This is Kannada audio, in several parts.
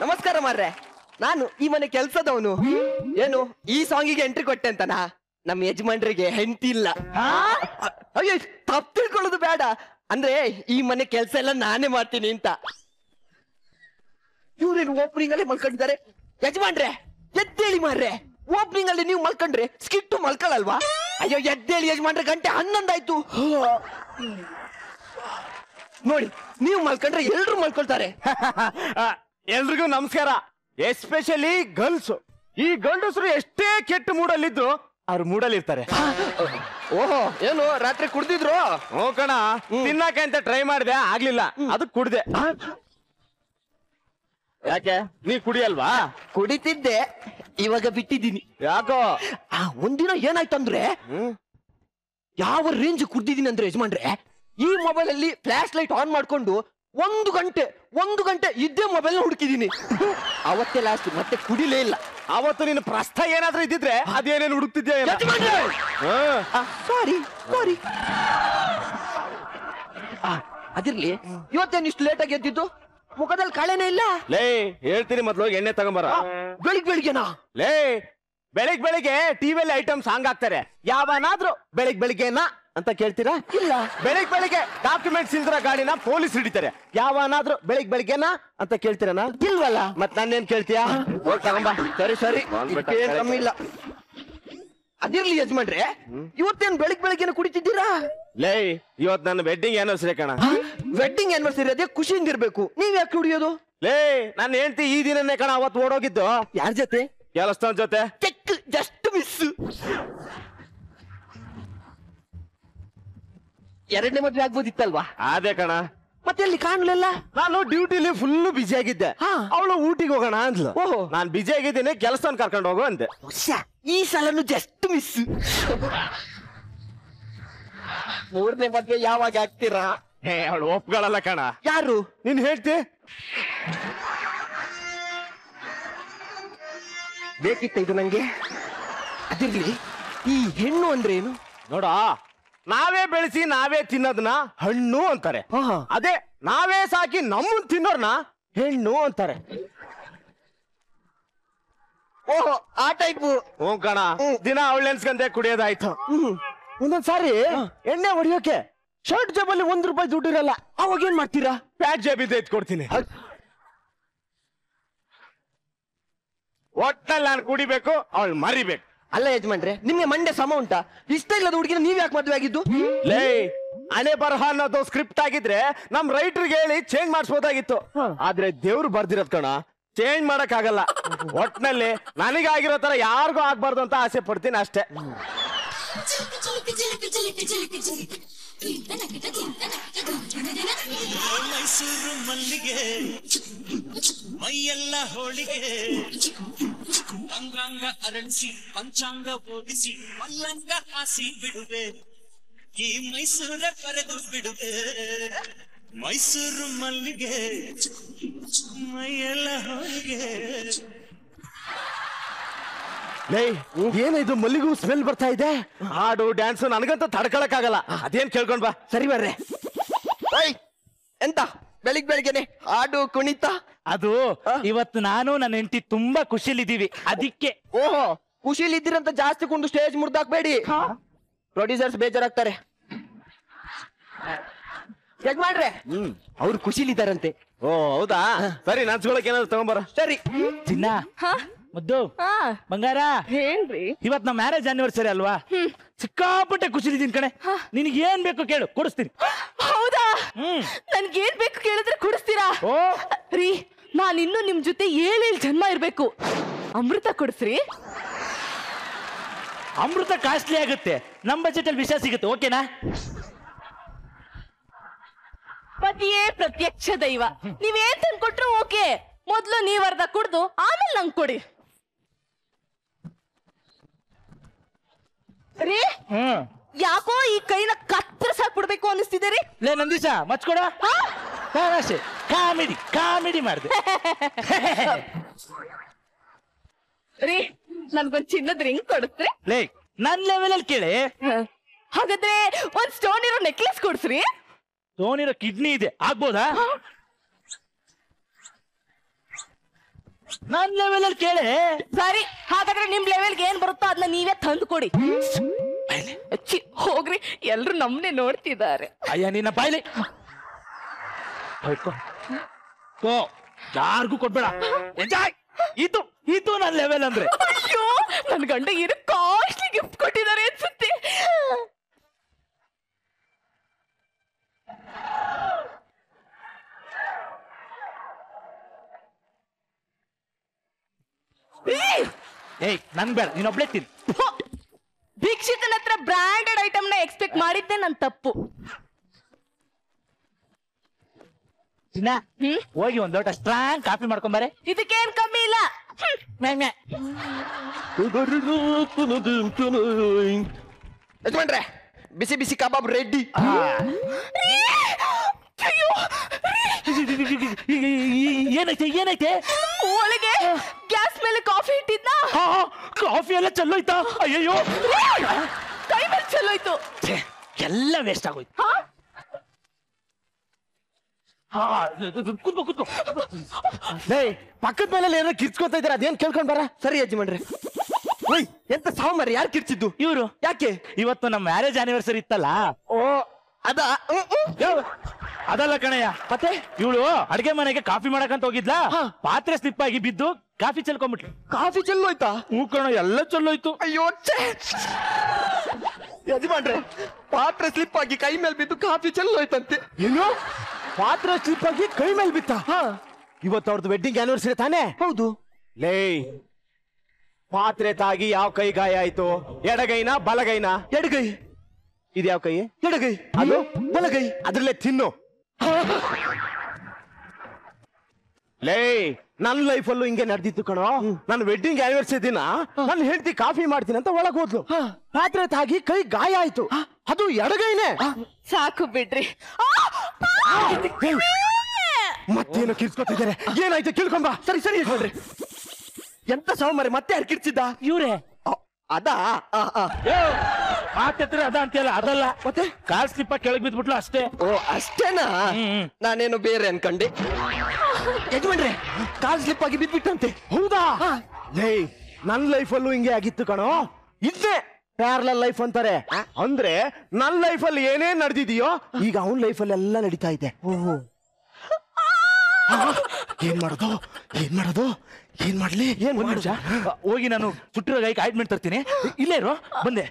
ನಮಸ್ಕಾರ ಮಾರ್ರೆ. ನಾನು ಈ ಮನೆ ಕೆಲ್ಸದವನು. ಏನು ಈ ಸಾಂಗಿಗೆ ಎಂಟ್ರಿ ಕೊಟ್ಟೆ ಅಂತನಾ? ನಮ್ಮ ಯಜಮಾನ್ರಿಗೆ ಹೆಂಡತಿ ಇಲ್ಲ. ಅಯ್ಯೋ ತಪ್ಪು ತಿಳ್ಕೊಳ್ಳೋದು ಬೇಡ. ಅಂದ್ರೆ ಈ ಮನೆ ಕೆಲ್ಸ ಎಲ್ಲ ನಾನೇ ಮಾಡ್ತೀನಿ ಅಂತ. ಇವ್ರೇನು ಓಪನಿಂಗ್ ಅಲ್ಲೇ ಮಲ್ಕೊಂಡಿದ್ದಾರೆ. ಯಜಮಾನ್ರೆ ಎದ್ದೇಳಿ ಮಾರ್ರೆ. ಓಪನಿಂಗ್ ಅಲ್ಲಿ ನೀವು ಮಲ್ಕೊಂಡ್ರೆ ಸ್ಕಿಟ್ಟು ಮಲ್ಕೊಳ್ಳಲ್ವಾ? ಅಯ್ಯೋ ಎದ್ದೇಳಿ ಯಜಮಾನ್ರೆ, ಗಂಟೆ 11 ಆಯ್ತು. ನೋಡಿ ನೀವು ಮಲ್ಕೊಂಡ್ರೆ ಎಲ್ರು ಮಲ್ಕೊಳ್ತಾರೆ. ಎಲ್ರಿಗೂ ನಮಸ್ಕಾರ. Especially girls. ಈ ಗಂಡಸರು ಎಷ್ಟೇ ಕೆಟ್ಟ ಮೂಡಲ್ಲಿದ್ರು ಅವ್ರ ಮೂಡಲ್ಲಿ ಇರ್ತಾರೆ. ಓಹೋ, ಏನು ರಾತ್ರಿ ಕುಡ್ದಿದ್ರು? ಹ್ಞೂ ಕಣ, ತಿನ್ನಕ್ಕೆ ಅಂತ ಟ್ರೈ ಮಾಡಿದೆ, ಆಗ್ಲಿಲ್ಲ, ಅದಕ್ಕೆ ಕುಡ್ದೆ. ಯಾಕೆ ನೀ ಕುಡಿಯಲ್ವಾ? ಕುಡಿತಿದ್ದೆ, ಇವಾಗ ಬಿಟ್ಟಿದ್ದೀನಿ. ಯಾಕೋ? ಒಂದಿನ ಏನಾಯ್ತಂದ್ರೆ, ಯಾವ ರೇಂಜ್ ಕುಡ್ದಿದ್ದೀನಿ ಅಂದ್ರೆ ಯಜಮಾನ್ರೆ, ಈ ಮೊಬೈಲ್ ಅಲ್ಲಿ ಫ್ಲಾಶ್ ಲೈಟ್ ಆನ್ ಮಾಡ್ಕೊಂಡು ಒಂದು ಗಂಟೆ ಇದ್ದೇ ಮೊಬೈಲ್ ಹುಡುಕಿದೀನಿ. ಅವತ್ತೇ ಲಾಸ್ಟ್, ಮತ್ತೆ ಕುಡಿಲೇ ಇಲ್ಲ. ಅವತ್ತು ನಿನ್ನ ಪ್ರಸ್ಥ ಏನಾದ್ರೂ ಇದ್ದಿದ್ರೆ ಅದೇನೇನು ಹುಡುಕ್ತಿದ್ಯಾ? ಸಾರಿ ಅದಿರ್ಲಿ, ಇವತ್ತೇನು ಇಷ್ಟು ಲೇಟ್ ಆಗಿ ಎದ್ದಿದ್ದು? ಮುಖದಲ್ಲಿ ಕಳೆನೇ ಇಲ್ಲ. ಲೇ ಹೇಳ್ತೀನಿ, ಮೊದ್ಲು ಎಣ್ಣೆ ತಗೊಂಬರ. ಬೆಳಿಗ್ಗೆನಾ? ಲೇ ಬೆಳಿಗ್ಗೆ ಟಿವಿಯಲ್ಲಿ ಐಟಮ್ ಸಾಂಗ್ ಹಾಕ್ತಾರೆ. ಯಾವನಾದ್ರೂ ಬೆಳಿಗ್ಗೆನಾ ಅಂತ ಕೇಳ್ತೀರಾ? ಇಲ್ಲ. ಬೆಳಿಗ್ಗೆ ಡಾಕ್ಯುಮೆಂಟ್ಸ್ ಇಲ್ದ್ರ ಗಾಡಿನ ಪೊಲೀಸ್ ಹಿಡಿತಾರೆ. ಯಾವನಾದ್ರೂ ಬೆಳಿಗ್ಗೆನಾ ಅಂತ ಕೇಳ್ತೀರನಾ? ಇಲ್ವಲ್ಲ. ಮತ್ ನಾನೇನ್ ಕೇಳ್ತೀಯಾ? ತಗೊಂಬ. ಸರಿ ಕಮ್ಮಿ ಇಲ್ಲ. ಅದಿರ್ಲಿ ಯಜಮಾನ್ರೆ, ಇವತ್ತೇನು ಬೆಳಿಗ್ಗೆನ ಕುಡಿತಿದ್ದೀರಾ? ಲೇ ಇವತ್ ನನ್ನ ವೆಡ್ಡಿಂಗ್ ಆನಿವರ್ಸರಿ ಕಣ. ವೆಡ್ಡಿಂಗ್ ಆನಿವರ್ಸರಿ ಅದೇ ಖುಷಿಯಿಂದ ಇರ್ಬೇಕು. ನೀವ್ ಯಾಕೆ ಕುಡಿಯೋದು? ಲೇ ನಾನು ಹೇಳ್ತಿ ಈ ದಿನನೇ ಕಣ ಅವತ್ತು ಓಡೋಗಿದ್ದು. ಯಾರ ಜೊತೆ? ಕೆಲಸದವನ ಜೊತೆ. Check just miss. ಎರಡನೇ ಮದ್ವೆ ಆಗ್ಬೋದಿತ್ತಲ್ವಾ? ಅದೇ ಕಣ. ಮತ್ತೆ ಅಲ್ಲಿ ಕಾಣ್ಲಿಲ್ಲ. ನಾನು ಡ್ಯೂಟಿಲಿ ಫುಲ್ ಬಿಜಿ ಆಗಿದ್ದೆ. ಅವಳು ಊಟಿಗೆ ಹೋಗೋಣ ಅಂದ್ಲು. ಓಹೋ, ನಾನ್ ಬಿಜಿ ಆಗಿದ್ದೀನಿ, ಕೆಲಸವನ್ನ ಕರ್ಕೊಂಡು ಹೋಗು ಅಂದೆ. ಈ ಸಲನು ಜಸ್ಟ್ ಮಿಸ್. ಮೂರನೇ ಮದ್ವೆ ಯಾವಾಗ ಆಗ್ತೀರಾ? ಅವಳು ಒಪ್ಗಳಲ್ಲ ಕಣ. ಯಾರು? ನೀನ್ ಹೇಳ್ತಿ? ಬೇಕಿತ್ತ ಇದು ನಂಗೆ. ಅದಿರ್ಲಿ, ಈ ಹೆಣ್ಣು ಅಂದ್ರೆ ಏನು? ನೋಡ, ನಾವೇ ಬೆಳೆಸಿ ನಾವೇ ತಿನ್ನೋದನ್ನ ಹಣ್ಣು ಅಂತಾರೆ. ಅದೇ ನಾವೇ ಸಾಕಿ ನಮ್ಮನ್ ತಿನ್ನೋರ್ನ ಹೆಣ್ಣು ಅಂತಾರೆ. ಓಹೋ, ಆ ಟೈಪು. ಹ್ಞೂ ಕಣ. ದಿನ ಅವಳು ನೆನ್ಸ್ಕಂದೆ ಕುಡಿಯೋದಾಯ್ತು. ಒಂದೊಂದ್ಸಾರಿ ಎಣ್ಣೆ ಹೊಡಿಯೋಕೆ ಶರ್ಟ್ ಜೇಬಲ್ಲಿ ₹1 ದುಡ್ಡು ಇರಲ್ಲ. ಅವಾಗ ಏನ್ ಮಾಡ್ತೀರಾ? ಪ್ಯಾಕ್ ಜೇಬಿಂದ ಎತ್ಕೊಡ್ತೀನಿ. ಒಟ್ಟಲ್ಲಿ ನಾನು ಕುಡಿಬೇಕು, ಅವಳು ಮರಿಬೇಕು. ಅಲ್ಲ ಯಜಮಾನ್ರೆ, ನಿಮ್ಗೆ ಮಂಡೆ ಸಮ ಉಂಟಾ? ಇಷ್ಟ ಇಲ್ಲದ ಹುಡುಗಿನ ನೀವ್ ಯಾಕೆ ಮದ್ವೆ ಆಗಿದ್ದು? ಲೇ ಹಣೆ ಬರಹ ಅನ್ನೋದು ಸ್ಕ್ರಿಪ್ಟ್ ಆಗಿದ್ರೆ ನಮ್ ರೈಟರ್ಗೆ ಹೇಳಿ ಚೇಂಜ್ ಮಾಡಿಸ್ಬೋದಾಗಿತ್ತು. ಆದ್ರೆ ದೇವ್ರು ಬರ್ದಿರೋದ್ ಕಣ, ಚೇಂಜ್ ಮಾಡಕ್ ಆಗಲ್ಲ. ಒಟ್ನಲ್ಲಿ ನನಗಾಗಿರೋ ತರ ಯಾರಿಗೂ ಆಗ್ಬಾರ್ದು ಅಂತ ಆಸೆ ಪಡ್ತೀನಿ ಅಷ್ಟೇ. ಮೈಸೂರು ಮಲ್ಲಿಗೆ ಮೈಯೆಲ್ಲ ಹೋಳಿಗೆ, ಅಂಗಾಂಗ ಅರಳಿಸಿ ಪಂಚಾಂಗ ಓದಿಸಿ ಮಲ್ಲಂಗ ಹಾಸಿ ಬಿಡುವೆ, ಈ ಮೈಸೂರ ಕರೆದು ಬಿಡುವೆ. ಮೈಸೂರು ಮಲ್ಲಿಗೆ ಮೈಯೆಲ್ಲ ಹೋಳಿಗೆ. ಲೇ ಏನಿದು ಮಲ್ಲಿಗೂ ಸ್ಮೆಲ್ ಬರ್ತಾ ಇದೆ? ಹಾಡು ಡ್ಯಾನ್ಸ್ ನನಗಂತ ತಡ್ಕೊಳಕ್ ಆಗಲ್ಲ. ಅದೇನ್ ಕೇಳ್ಕೊಂಡ್ ಬಾ. ಸರಿ ಬರ್ರೆ. ಎಂತ ಬೆಳಿಗ್ಗೆನೆ ಹಾಡು ಕುಣಿತ? ಅದು ಇವತ್ತು ನಾನು ನನ್ನ ಹೆಂಡತಿ ತುಂಬಾ ಖುಷಿಲಿದ್ದೀವಿ, ಅದಕ್ಕೆ. ಓಹೋ, ಖುಷಿಲಿ ಇದ್ದೀರಂತ ಜಾಸ್ತಿ ಕುಂಡು ಸ್ಟೇಜ್ ಮುರ್ದಾಕ್ಬೇಡಿ, ಪ್ರೊಡ್ಯೂಸರ್ಸ್ ಬೇಜಾರಾಗ್ತಾರೆ. ಯಜಮಾನ್ರೆ, ಅವ್ರು ಖುಷಿಲಿದ್ದಾರಂತೆ. ಓ ಹೌದಾ? ಸರಿ, ನನ್ಸ್ಕೊಳಕ್ ಏನಾದ್ರು ತಗೊಂಬರ. ಸರಿ. ಚಿನ್ನ ಮುದ್ದು ಬಂಗಾರ, ಹೇಳ್ರಿ. ಇವತ್ ನಮ್ಮ ಮ್ಯಾರೇಜ್ ಆನಿವರ್ಸರಿ ಅಲ್ವಾ? ಸಿಕ್ಕಾಪಟ್ಟೆ ಖುಷಿಲಿದ್ದೀನಿ ಕಣೆ. ನಿನಗೆ ಏನ್ ಬೇಕು ಕೇಳು, ಕೊಡಿಸ್ತೀನಿ. ಹೌದಾ? ನನ್ಗೇನ್ ಬೇಕು ಕೇಳಿದ್ರೆ ಕೊಡಿಸ್ತೀರಾ? ಓ ರೀ, ನಾನಿನ್ನು ನಿಮ್ ಜೊತೆ 7 ಜನ್ಮ ಇರ್ಬೇಕು. ಅಮೃತ ಕೊಡಿಸ್ರಿ. ಅಮೃತ ಕಾಸ್ಟ್ಲಿ ಆಗುತ್ತೆ, ನಮ್ ಬಜೆಟ್ ಅಲ್ಲಿ ವಿಷಯ ಸಿಗುತ್ತೆ. ಓಕೆನಾ? ಪತಿಯೇ ಪ್ರತ್ಯಕ್ಷ ದೈವ. ನೀವೇನ್ ತಂದ್ಕೊಟ್ರು ಓಕೆ. ಮೊದ್ಲು ನೀವ್ ಅರ್ಧ ಕುಡ್ದು ಆಮೇಲೆ ನಂಗೆ ಕೊಡಿ. ರೀ, ಯಾಕೋ ಈ ಕೈನ ಕತ್ತರಿಸಾಕ್ ಬಿಡ್ಬೇಕು ಅನಿಸ್ತಿದೆ. ಲೇ ನಂದೀಶ, ಮಚ್ಕೊಡ. ಕಾಮಿಡಿ ಮಾಡಿದೆ. ರೀ, ನನ್ಗೊಂದ್ ಚಿನ್ನದ ರಿಂಗ್ ಕೊಡಿಸ್ರಿ. ಲೇ ನನ್ ಲೆವೆಲ್ ಅಲ್ಲಿ ಕೇಳಿ. ಹಾಗಾದ್ರೆ ಒಂದ್ ಸ್ಟೋನ್ ಇರೋ ನೆಕ್ಲೆಸ್ ಕೊಡ್ಸ್ರಿ. ಸ್ಟೋನ್ ಇರೋ ಕಿಡ್ನಿ ಇದೆ, ಆಗ್ಬೋದಾ? ನನ್ ಲೆವೆಲ್ ಅಲ್ಲಿ ಕೇಳೆ. ಸರಿ, ಹಾಗಾದ್ರೆ ನಿಮ್ ಲೆವೆಲ್ಗೆ ಏನ್ ಬರುತ್ತೋ ಅದನ್ನ ನೀವೇ ತಂದು ಕೊಡಿ. ಹೋಗ್ರಿ, ಎಲ್ರು ನಮ್ನೆ ನೋಡ್ತಿದ್ದಾರೆ. ಅಯ್ಯ ನಿನ್ನ ಬಾಯ್ಲಿ ಯಾರಿಗೂ ಕೊಡ್ಬೇಡ. ಎಂಜಾಯ್. ಇದು ನನ್ ಲೆವೆಲ್ ಅಂದ್ರೆ. ಅಯ್ಯೋ, ನನ್ ಗಂಡ ಏನು ಕಾಸ್ಟ್ಲಿ ಗಿಫ್ಟ್ ಕೊಟ್ಟಿದ್ದಾರೆ ಅನ್ಸುತ್ತೆ. ಏಯ್ ನನ್ ಬೇಡ, ನೀನ್ ಒಬ್ಳೆ ತಿನ್. ಭಿಕ್ಷಿತನ ಹತ್ರ ಬ್ರಾಂಡೆಡ್ ಐಟಮ್ ನ ಎಕ್ಸ್ಪೆಕ್ಟ್ ಮಾಡಿದ್ದೆ ನನ್ ತಪ್ಪು. ಹೋಗಿ ಒಂದ್ ಲೋಟ ಸ್ಟ್ರಾಂಗ್ ಕಾಫಿ ಮಾಡ್ಕೊಂಬಾರೆ. ಇದಕ್ಕೇನ್ ಕಮ್ಮಿ ಇಲ್ಲ. ಯಜಮಾನ್ರೆ, ಬಿಸಿ ಬಿಸಿ ಕಬಾಬ್ ರೆಡ್ಡಿ. ಏನೈತೆ ಒಳಗೆ ಗ್ಯಾಸ್ ಮೇಲೆ ಕಾಫಿ ಇಟ್ಟಿದ್ನ. ಕಾಫಿ ಎಲ್ಲ ಚೆಲ್ಲೋಯ್ತಾ? ಅಯ್ಯಯ್ಯೋ, ಕೈ ಮೇಲೆ ಚೆಲ್ಲೋಯ್ತು. ಎಲ್ಲ ವೇಸ್ಟ್ ಆಗೋಯ್ತು. ಕೂತ್ಕೋ. ಪಕ್ಕದ ಮೇಲೆ ಏನೋ ಕಿರ್ಚ್ಕೊತಾ ಇದಾರೆ, ಅದೇನ್ ಕೇಳ್ಕೊಂಡ್ ಬರ. ಸರಿ ಯಜಮಾನ್ರೆ. ಓಯ್, ಎಂತ ಸಾಂಬಾರ ಯಾರು ಕಿರ್ಚಿದ್ದು? ಇವ್ರು. ಯಾಕೆ? ಇವತ್ತು ನಮ್ಮ ಮ್ಯಾರೇಜ್ ಆನಿವರ್ಸರಿ ಇತ್ತಲ್ಲ. ಓ ಅದ ಅದಲ್ಲ ಕಣಯ್ಯ, ಮತ್ತೆ ಇವಳು ಅಡ್ಗೆ ಮನೆಗೆ ಕಾಫಿ ಮಾಡಕಂತ ಹೋಗಿದ್ಲಾ, ಪಾತ್ರೆ ಸ್ಲಿಪ್ ಆಗಿ ಬಿದ್ದು ಕಾಫಿ ಚೆಲ್ಕೊಂಡ್ಬಿಟ್ಲು. ಕಾಫಿ ಚೆಲ್ಲೋಯ್ತಾ? ಹೂ ಕಣ, ಎಲ್ಲ ಚೆಲ್ಲೋಯ್ತು. ಅಯ್ಯೋ ಯಜಮಾನ್ರೆ, ಪಾತ್ರೆ ಸ್ಲಿಪ್ ಆಗಿ ಕೈ ಮೇಲೆ ಬಿದ್ದು ಕಾಫಿ ಚೆಲ್ಲೋಯ್ತಂತೆ. ಏನು? ಪಾತ್ರ ಸ್ಲಿಪ್ ಆಗಿ ಕೈ ಮೇಲೆ ಬಿತ್ತ? ಇವತ್ತು ಅವ್ರದ್ದು ವೆಡ್ಡಿಂಗ್ ಆನಿವರ್ಸರಿ ತಾನೇ? ಹೌದು. ಲೇ, ಪಾತ್ರೆ ತಾಗಿ ಯಾವ ಕೈ ಗಾಯ ಆಯ್ತು? ಎಡಗೈನ ಬಲಗೈನ? ಎಡಗೈ. ಇದ್ಯಾವ ಕೈ? ಎಡಗೈ. ಅದು ಬಲಗೈ. ಅದ್ರಲ್ಲೇ ತಿನ್ನು. ಲೇ, ನನ್ ಲೈಫಲ್ಲೂ ಹಿಂಗೆ ನಡೆದಿತ್ತು ಕಣೋ. ನನ್ನ ವೆಡ್ಡಿಂಗ್ ಆನಿವರ್ಸರಿ ದಿನ ನನ್ನ ಹೆಂಡತಿ ಕಾಫಿ ಮಾಡ್ತೀನಿ ಅಂತ ಒಳಗ್ ಹೋದ್ಲು. ಪಾತ್ರೆ ತಾಗಿ ಕೈ ಗಾಯ ಆಯ್ತು, ಅದು ಎಡಗೈನೆ. ಸಾಕು ಬಿಡ್ರಿ. ಮತ್ತೇನು ಕಿರ್ಸ್ಕೊತಿದ್ದಾರೆ? ಏನಾಯ್ತು ಕೇಳ್ಕೊಂಬ. ಸರಿ ಸರಿ ಯಜಮಾನ್ರೆ. ಎಂತ ಸಾಂಬಾರ ಮತ್ತೆ ಯಾರು ಕಿರ್ಚಿದ್ದ? ಇವ್ರೆ. ಅದಾ? ಮಾತಾಡ್ತಾರೆ ಅದ ಅಂತೆಲ್ಲ, ಅದಲ್ಲ. ಮತ್ತೆ ಕಾಲ್ ಸ್ಲಿಪ್ ಕೆಳಗ್ ಬಿದ್ಬಿಟ್ಲು ಅಷ್ಟೇ. ಓ ಅಷ್ಟೇನಾ? ನಾನೇನು ಬೇರೆ ಅನ್ಕಂಡೆ. ಯಜಮಾನ್ರೆ, ಕಾಲ್ ಸ್ಲಿಪ್ ಆಗಿ ಬಿದ್ಬಿಟ್ಟಂತೆ. ಹೌದಾ? ಲೇ, ನನ್ ಲೈಫಲ್ಲೂ ಹಿಂಗೆ ಆಗಿತ್ತು ಕಣೋ. ಇದ್ದೇ ಪ್ಯಾರಲಲ್ ಲೈಫ್ ಅಂತಾರೆ. ಅಂದ್ರೆ ನನ್ ಲೈಫಲ್ಲಿ ಏನೇನ್ ನಡೆದಿದೆಯೋ ಈಗ ಅವನ್ ಲೈಫಲ್ಲಿ ಎಲ್ಲ ನಡೀತಾ ಇದೆ. ಏನ್ ಮಾಡೋದು? ಏನ್ ಮಾಡ್ಲಿ? ಏನ್ ನಿಮಿಷ ಹೋಗಿ ನಾನು ಸುಟ್ಟಿರೋ ಗಾಯಕ್ಕೆ ಆಯಿಂಟ್ಮೆಂಟ್ ತರ್ತೀನಿ. ಇಲ್ಲೇ ಇರೋ, ಬಂದೆ.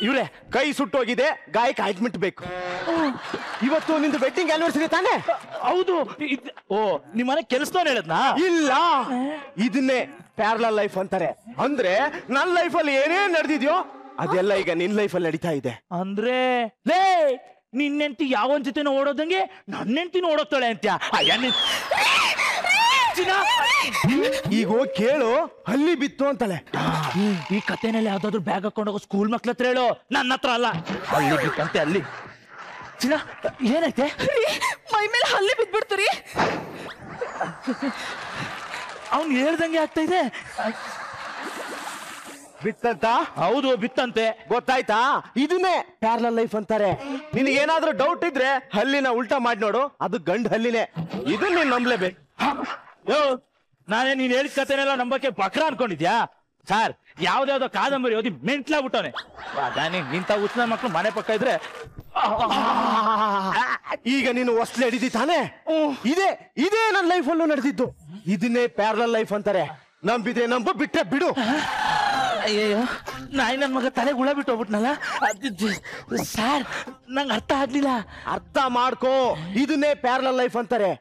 ಇವ್ರೆ, ಕೈ ಸುಟ್ಟೋಗಿದೆ, ಗಾಯಕ್ಕೆ ಆಯಿಂಟ್ಮೆಂಟ್ ಬೇಕು. ಇವತ್ತು ನಿಂದು ವೆಡ್ಡಿಂಗ್ ಆನಿವರ್ಸರಿ ತಾನೇ? ಹೌದು. ಓ, ನಿಮ್ ಮನೆ ಕೆಲ್ಸದವ್ನು ಹೇಳದ್ನಾ? ಇಲ್ಲ, ಇದನ್ನೇ ಪ್ಯಾರಲಲ್ ಲೈಫ್ ಅಂತಾರೆ. ಅಂದ್ರೆ ನನ್ ಲೈಫಲ್ಲಿ ಏನೇನ್ ನಡೆದಿದ್ಯೋ ಅದೆಲ್ಲ ಈಗ ನಿನ್ ಲೈಫಲ್ಲಿ ನಡೀತಾ ಇದೆ. ಅಂದ್ರೆ ಲೇ, ನಿನ್ನೆಂಟಿ ಯಾವನ್ ಜೊತೆನೋ ಓಡೋದಂಗೆ ನನ್ನೆಂಟಿನೂ ಓಡೋಗ್ತಾಳೆ ಅಂತ್ಯಾ? ಈಗ ಹೋಗಿ ಕೇಳು, ಹಲ್ಲಿ ಬಿತ್ತು ಅಂತಾಳೆ. ಈ ಕಥೆನಲ್ಲಿ ಯಾವ್ದಾದ್ರು ಬ್ಯಾಗ್ ಹಾಕೊಂಡೋಗೋ ಸ್ಕೂಲ್ ಮಕ್ಳ ಹತ್ರ ಹೇಳು, ನನ್ನ ಹತ್ರ ಅಲ್ಲ. ಅಲ್ಲಿ ಬಿತ್ತಂತೆ, ಅಲ್ಲಿ. ಚಿನ್ನ, ಏನೈತೆ? ಮೈ ಮೇಲೆ ಹಲ್ಲಿ ಬಿದ್ಬಿಡ್ತೀರಿ. ಅವ್ನು ಹೇಳ್ದಂಗೆ ಆಗ್ತಾ ಇದೆ. ಬಿತ್ತಂತ? ಹೌದು, ಬಿತ್ತಂತೆ. ಗೊತ್ತಾಯ್ತಾ? ಇದನ್ನೇ ಪ್ಯಾರಲಲ್ ಲೈಫ್ ಅಂತಾರೆ. ನಿನಗೇನಾದ್ರೂ ಡೌಟ್ ಇದ್ರೆ ಹಲ್ಲಿನ ಉಲ್ಟಾ ಮಾಡಿ ನೋಡು, ಅದು ಗಂಡ್ ಹಲ್ಲಿನೇ. ಇದನ್ನ ನೀನ್ ನಂಬ್ಲೇಬೇಕು. ನಾನೇ ನೀನ್ ಹೇಳಿದ ಕಥೆನೆಲ್ಲ ನಂಬಕ್ಕೆ ಬಕ್ರ ಅನ್ಕೊಂಡಿದ್ಯಾ? ಸರ್, ಯಾವ್ದಾವ್ದೋ ಕಾದಂಬರಿ ಓದಿ ಮೆಂಟ್ಲಾಗ್ಬಿಟ್ಟವನೆ. ನಿಂತ ಉತ್ನ ಮಕ್ಳು ಮನೆ ಪಕ್ಕ ಇದ್ರೆ. ಈಗ ನೀನು ಹೊಸ್ಲೆ ಹಿಡಿದಿ ತಾನೆ? ಇದೇ ನನ್ನ ಲೈಫಲ್ಲೂ ನಡೆದಿದ್ದು. ಇದನ್ನೇ ಪ್ಯಾರಲಲ್ ಲೈಫ್ ಅಂತಾರೆ. ನಂಬಿದೆ ನಂಬು, ಬಿಟ್ಟೆ ಬಿಡು. ಅಯ್ಯಯ್ಯೋ, ನಾಯಿ ನನ್ ಮಗ ತಲೆ ಗುಳ ಬಿಟ್ಟು ಹೋಗ್ಬಿಟ್ನಲ್ಲ. ಸರ್, ನಂಗೆ ಅರ್ಥ ಆಗ್ಲಿಲ್ಲ. ಅರ್ಥ ಮಾಡ್ಕೋ, ಇದನ್ನೇ ಪ್ಯಾರಲಲ್ ಲೈಫ್ ಅಂತಾರೆ.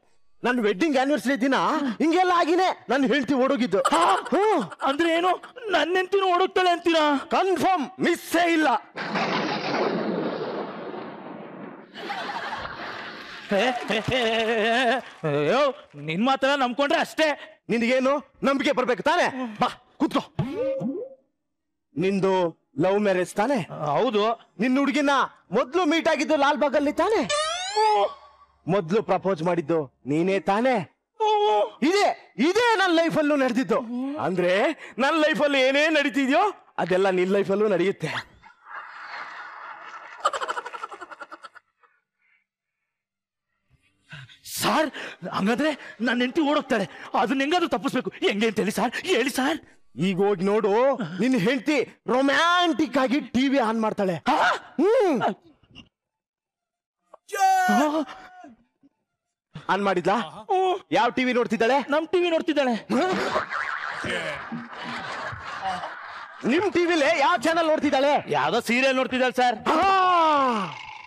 ನನ್ನ ವೆಡ್ಡಿಂಗ್ ಆನಿವರ್ಸರಿ ದಿನ ಹಿಂಗೆಲ್ಲ ಆಗಿನೇ ನನ್ನ ಹೆಂಡತಿ ಓಡೋಗಿದ್ದು. ಅಂದ್ರೆ ಏನು? ನನ್ನ ಹೆಂಡತಿನೂ ಓಡೋಗ್ತಾಳೆ ಅಂತೀರಾ? ಕನ್ಫರ್ಮ್, ಮಿಸ್ಸೇ ಇಲ್ಲ. ನಿನ್ ಮಾತ್ರ ನಂಬ್ಕೊಂಡ್ರೆ ಅಷ್ಟೇ. ನಿನ್ಗೇನು ನಂಬಿಕೆ ಬರ್ಬೇಕು ತಾನೆ? ಬಾ ಕೂತ್ಕೋ. ನಿಂದು ಲವ್ ಮ್ಯಾರೇಜ್ ತಾನೆ? ಹೌದು. ನಿನ್ನ ಹುಡುಗಿನ ಮೊದ್ಲು ಮೀಟ್ ಆಗಿದ್ದು ಲಾಲ್ ಬಾಗ್ ಅಲ್ಲಿ ತಾನೆ? ಮೊದ್ಲು ಪ್ರಪೋಸ್ ಮಾಡಿದ್ದು ನೀನೇ ತಾನೆ? ಇದೇ ನನ್ನ ಲೈಫಲ್ಲೂ ನಡೆದಿದ್ದು. ಅಂದ್ರೆ ನನ್ನ ಲೈಫಲ್ಲಿ ಏನೇ ನಡೀತಿದ್ಯೋ ಅದೆಲ್ಲ ನಿನ್ ಲೈಫಲ್ಲೂ ನಡೆಯುತ್ತೆ. ಸರ್ ಹಂಗಾದ್ರೆ ನನ್ನ ಹೆಂಡತಿ ಓಡೋಗ್ತಾಳೆ, ಅದನ್ನ ಹೆಂಗಾದ್ರೂ ತಪ್ಪಿಸ್ಬೇಕು. ಹೆಂಗೆ ಅಂತ ಹೇಳಿ ಸರ್, ಹೇಳಿ ಸರ್. ಈಗ ಹೋಗಿ ನೋಡು, ನಿನ್ ಹೆಂಡತಿ ರೊಮ್ಯಾಂಟಿಕ್ ಆಗಿ ಟಿವಿ ಆನ್ ಮಾಡ್ತಾಳೆ. ಆನ್ ಮಾಡಿದ್ಲಾ? ಯಾವ ಟಿವಿ ನೋಡ್ತಿದ್ದಾಳೆ? ನಮ್ ಟಿವಿ ನೋಡ್ತಿದ್ದಾಳೆ. ನಿಮ್ ಟಿವಿಲೆ ಯಾವ ಚಾನಲ್ ನೋಡ್ತಿದ್ದಾಳೆ? ಯಾವ್ದೋ ಸೀರಿಯಲ್ ನೋಡ್ತಿದ್ದಾಳೆ ಸರ್.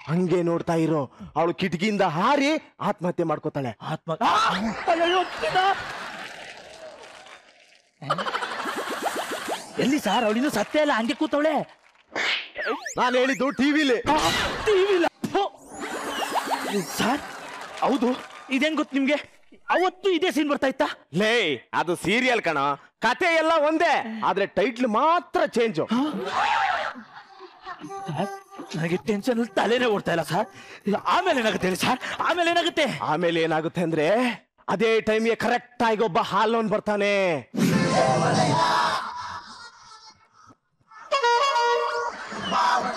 ಹಂಗೆ ನೋಡ್ತಾ ಇರೋ, ಅವಳು ಕಿಟಕಿಯಿಂದ ಹಾರಿ ಆತ್ಮಹತ್ಯೆ ಮಾಡ್ಕೋತಾಳೆ. ಎಲ್ಲಿ ಸರ್? ಅವಳಿಂದ ಸತ್ಯ ಇಲ್ಲ, ಹಂಗೆ ಕೂತವಳೆ. ನಾನು ಹೇಳಿದ್ದು ಟಿವಿಲಿ. ಸರ್ ಹೌದು, ಇದೇನ್ ಗೊತ್ತು ನಿಮ್ಗೆ? ಅವತ್ತು ಇದೇ ಸೀನ್ ಬರ್ತಾ ಇತ್ತಾ? ಲೇ, ಅದು ಸೀರಿಯಲ್ ಕಣ, ಕತೆ ಎಲ್ಲ ಒಂದೇ, ಆದ್ರೆ ಟೈಟ್ಲ್ ಮಾತ್ರ ಚೇಂಜ್. ನನಗೆ ಟೆನ್ಷನ್ ತಲೆನೇ ಓಡ್ತಾ ಇಲ್ಲ ಸರ್. ಆಮೇಲೆ ಏನಾಗುತ್ತೆ ಹೇಳಿ ಸರ್? ಆಮೇಲೆ ಏನಾಗುತ್ತೆ ಅಂದ್ರೆ, ಅದೇ ಟೈಮ್ಗೆ ಕರೆಕ್ಟ್ ಆಗಿ ಒಬ್ಬ ಹಾಲೋನ್ ಬರ್ತಾನೆ.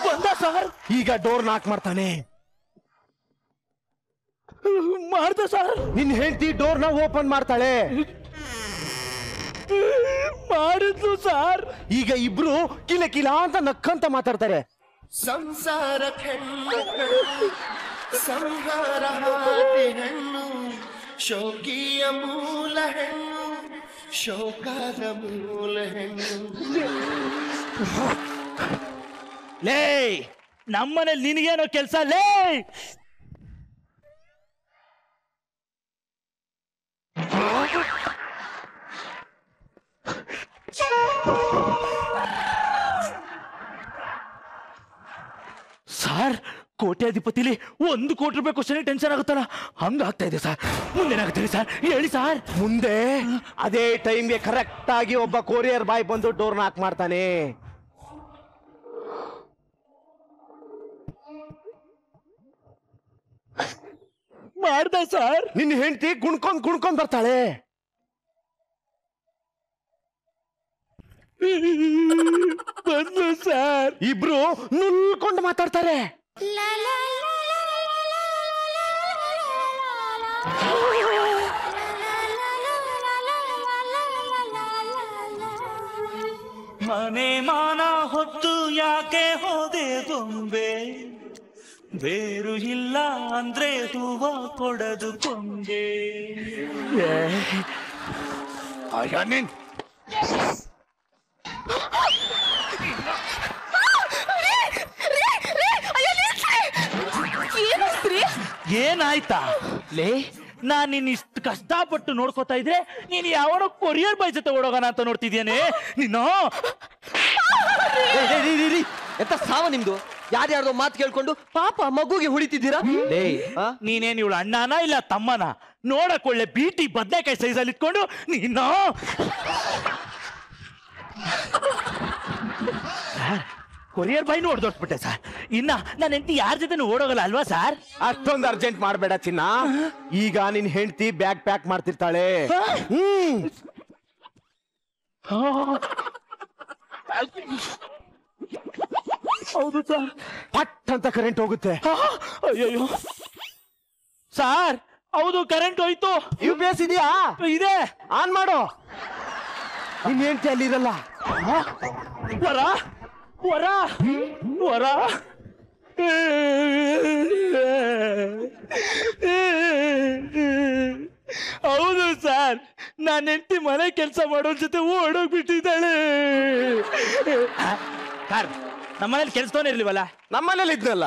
ಬಂದ ಸರ್. ಈಗ ಡೋರ್ ನಾಕ್ ಮಾಡ್ತಾನೆ. ಮಾಡ್ದ ಸರ್. ನಿನ್ ಹೆಂಡತಿ ಡೋರ್ ನ ಓಪನ್ ಮಾಡ್ತಾಳೆ. ಮಾಡಿದ್ಲು ಸರ್. ಈಗ ಇಬ್ರು ಕಿಲ ಕಿಲ ಅಂತ ನಕ್ಕಂತ ಮಾತಾಡ್ತಾರೆ. ಸಂಸಾರ ಸಂಹಾರ ಹಾದಿ ಹೆಣ್ಣು, ಶೋಕಿಯ ಮೂಲ ಹೆಣ್ಣು, ಶೋಕದ ಮೂಲ ಹೆಣ್ಣು. ಲೇ, ನಮ್ಮನೇಲಿ ನಿನಗೇನೋ ಕೆಲ್ಸ? ಲೇ, ಸರ್ ಕೋಟ್ಯಾಧಿಪತಿಲಿ 1 ಕೋಟಿ ರೂಪಾಯಿ ಕ್ವಶನ್ ಟೆನ್ಷನ್ ಆಗುತ್ತಲ್ಲ, ಹಂಗಾಗ್ತಾ ಇದೆ ಸರ್. ಮುಂದೇನಾಗುತ್ತೆ ಸರ್, ಹೇಳಿ ಸರ್. ಮುಂದೆ ಅದೇ ಟೈಮ್ಗೆ ಕರೆಕ್ಟ್ ಆಗಿ ಒಬ್ಬ ಕೊರಿಯರ್ ಬಾಯ್ ಬಂದು ಡೋರ್ ನಾಕ್ ಮಾಡ್ತಾನೆ. ಮಾಡ್ದ ಸರ್. ನಿನ್ನ ಹೆಂಡತಿ ಕುಣ್ಕೊಂಡ್ ಬರ್ತಾಳೆ. ಬಂದು ಸರ್. ಇಬ್ರು ನುಲ್ಕೊಂಡು ಮಾತಾಡ್ತಾರೆ. ಮನೆ ಮಾನ ಹೊತ್ತು ಯಾಕೆ ಹೋದೆ ಗೊಂಬೆ, ಬೇರು ಇಲ್ಲ ಅಂದ್ರೆ ಹೂವ ಕೊಡದು ಕೊಂಡೆ. ಏನಾಯ್ತಾ? ಲೇ, ನಾನ್ ನಿನ್ ಇಷ್ಟು ಕಷ್ಟಪಟ್ಟು ನೋಡ್ಕೋತಾ ಇದ್ರೆ ನೀನ್ ಯಾವನೋ ಕೊರಿಯರ್ ಬಾಯ್ ಜೊತೆ ಓಡೋಗೋಣ ಅಂತ ನೋಡ್ತಿದ್ಯಾನೆ ನೀನು. ಎಂತ ಸಾವ ನಿಮ್ದು? ಯಾರ್ಯಾರ್ದೋ ಮಾತು ಕೇಳ್ಕೊಂಡು ಪಾಪ ಮಗುಗೆ ಹೊಡಿತಿದ್ದೀರಾ? ನೀನೇನ್ ಇವಳು ಅಣ್ಣನ ಇಲ್ಲ ತಮ್ಮನ? ನೋಡಕ್ ಒಳ್ಳೆ ಬೀಟಿ ಬದ್ನೆಕಾಯಿ ಸೈಜಲ್ಲಿ ಇಟ್ಕೊಂಡು ನೀನು. Courier ಬಾಯ್ನು ಹೊಡೆದೋಟ್ಬಿಟ್ಟೆ sir. ಇನ್ನ ನನ್ನ ಹೆಂಡತಿ ಯಾರ ಜೊತೆ ಓಡೋಗಲ್ಲ ಅಲ್ವಾ ಸರ್? ಅಷ್ಟೊಂದು ಅರ್ಜೆಂಟ್ ಮಾಡ್ಬೇಡ ಚಿನ್ನ. ಈಗ ನಿನ್ ಹೆಂಡತಿ ಬ್ಯಾಗ್ ಪ್ಯಾಕ್ ಮಾಡ್ತಿರ್ತಾಳೆ. ಹೌದು ಸರ್. ಪಟ್ ಅಂತ ಕರೆಂಟ್ ಹೋಗುತ್ತೆ. ಅಯ್ಯೋ ಸರ್, ಹೌದು ಕರೆಂಟ್ ಹೋಯ್ತು. UPS ಇದೆಯಾ? ಇದೆ. ಆನ್ ಮಾಡು. ನಿನ್ ಹೆಂಡತಿ ಅಲ್ಲಿ ಇರಲ್ಲ. ವರ ವರ ವರ. ಹೌದು ಸರ್, ನನ್ನ ಹೆಂಡತಿ ಮನೆ ಕೆಲಸ ಮಾಡೋರ್ ಜೊತೆ ಓಡೋಗ್ಬಿಟ್ಟಿದ್ದಾಳೆ. ಸರ್, ನಮ್ಮನೇಲಿ ಕೆಲ್ಸದವನೇ ಇರ್ಲಿವಲ್ಲ? ನಮ್ಮನೇಲಿ ಇದ್ನಲ್ಲ.